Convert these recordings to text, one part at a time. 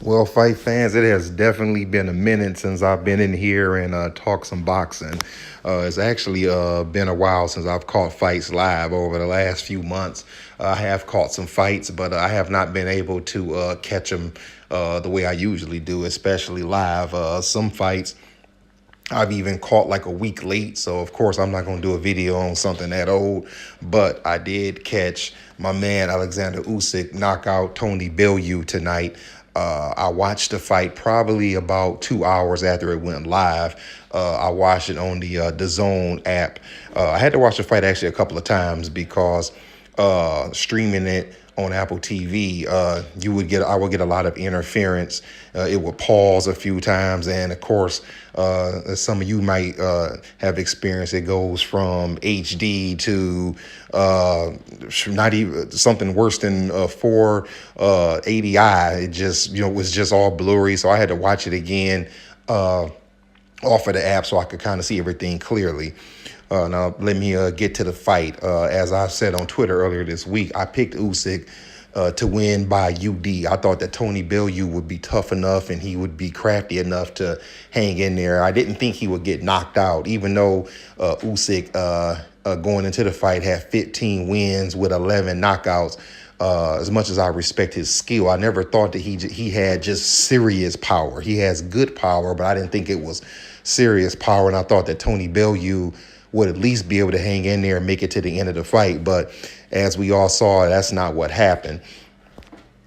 Well, fight fans, it has definitely been a minute since I've been in here and talked some boxing. It's actually been a while since I've caught fights live over the last few months. I have caught some fights, but I have not been able to catch them the way I usually do, especially live. Some fights I've even caught like a week late, so of course I'm not going to do a video on something that old, but I did catch my man Oleksandr Usyk knock out Tony Bellew tonight. I watched the fight probably about 2 hours after it went live. I watched it on the DAZN app. I had to watch the fight actually a couple of times because streaming it on Apple TV, I would get a lot of interference. It would pause a few times, and of course, as some of you might have experienced, it goes from HD to not even something worse than 480i. It just was just all blurry, so I had to watch it again off of the app so I could kind of see everything clearly. Now, let me get to the fight. As I said on Twitter earlier this week, I picked Usyk to win by UD. I thought that Tony Bellew would be tough enough and he would be crafty enough to hang in there. I didn't think he would get knocked out, even though Usyk going into the fight had 15 wins with 11 knockouts. As much as I respect his skill, I never thought that he had just serious power. He has good power, but I didn't think it was serious power. And I thought that Tony Bellew would at least be able to hang in there and make it to the end of the fight. But as we all saw, that's not what happened.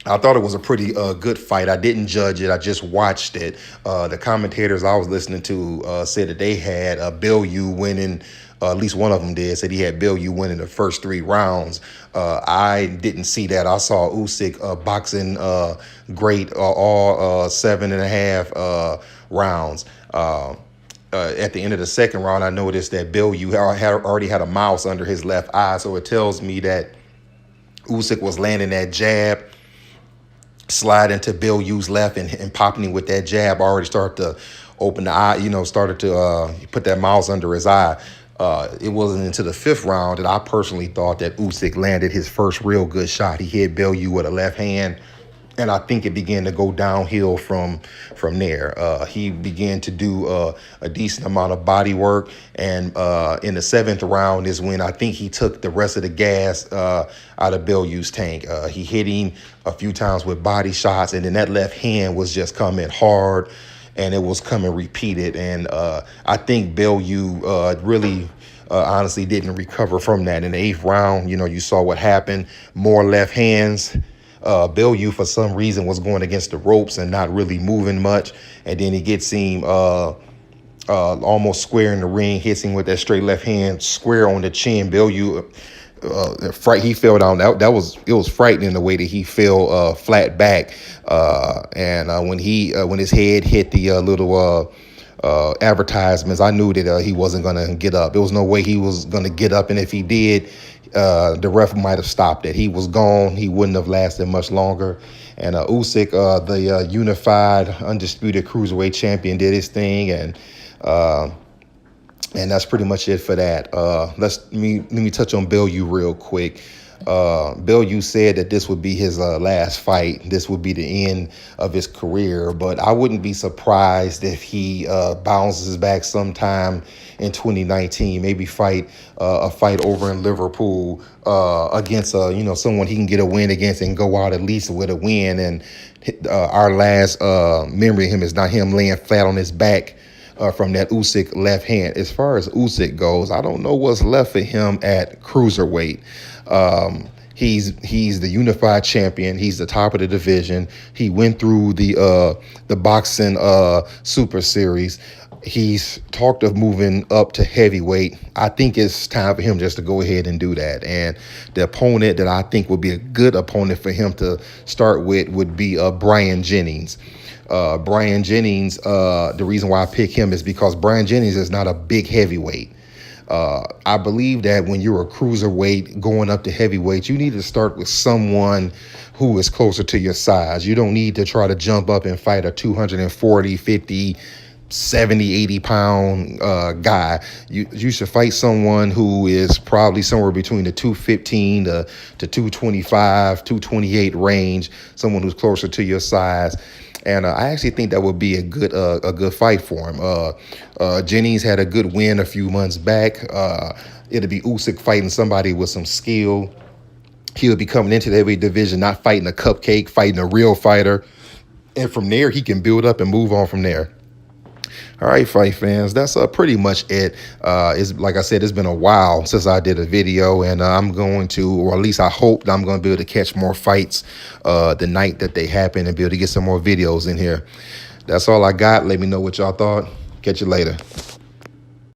I thought it was a pretty good fight. I didn't judge it. I just watched it. The commentators I was listening to said that they had Bellew winning. At least one of them did, said he had Bellew winning the first 3 rounds. I didn't see that. I saw Usyk boxing great all 7.5 rounds. At the end of the second round, I noticed that Bellew already had a mouse under his left eye, so it tells me that Usyk was landing that jab, sliding to Bellew's left and popping him with that jab. Already started to open the eye, started to put that mouse under his eye. It wasn't until the 5th round that I personally thought that Usyk landed his first real good shot. He hit Bellew with a left hand, and I think it began to go downhill from there. He began to do a decent amount of body work, and in the 7th round is when I think he took the rest of the gas out of Bellew's tank. He hit him a few times with body shots, and then that left hand was just coming hard, and it was coming repeated. And I think Bellew really honestly didn't recover from that. In the 8th round, you saw what happened. More left hands. Bellew, for some reason, was going against the ropes and not really moving much. And then he gets him almost square in the ring, hits him with that straight left hand square on the chin. Bellew, he fell down. It was frightening the way that he fell flat back. And when his head hit the little advertisements, I knew that he wasn't going to get up. There was no way he was going to get up. And if he did, the ref might have stopped it. He was gone. He wouldn't have lasted much longer. And Usyk, the unified, undisputed cruiserweight champion, did his thing, and that's pretty much it for that. Let me touch on Bellew real quick. Bellew said that this would be his last fight. This would be the end of his career, but I wouldn't be surprised if he bounces back sometime in 2019, maybe fight a fight over in Liverpool against someone he can get a win against and go out at least with a win. And our last memory of him is not him laying flat on his back from that Usyk left hand. As far as Usyk goes, I don't know what's left for him at cruiserweight. He's the unified champion. He's the top of the division. He went through the boxing super series. He's talked of moving up to heavyweight. I think it's time for him just to go ahead and do that. And the opponent that I think would be a good opponent for him to start with would be Brian Jennings. Brian Jennings, the reason why I pick him is because Brian Jennings is not a big heavyweight. I believe that when you're a cruiserweight going up to heavyweight, you need to start with someone who is closer to your size. You don't need to try to jump up and fight a 240, 50, 70, 80 pound guy. You should fight someone who is probably somewhere between the 215 to 225, 228 range, someone who's closer to your size. And I actually think that would be a good fight for him. Jennings had a good win a few months back. It'll be Usyk fighting somebody with some skill. He'll be coming into the heavyweight division, not fighting a cupcake, fighting a real fighter. And from there, he can build up and move on from there. All right, fight fans, that's pretty much it. It's like I said, it's been a while since I did a video, and I'm going to, or at least I hope that I'm going to be able to catch more fights the night that they happen and be able to get some more videos in here. That's all I got. Let me know what y'all thought. Catch you later.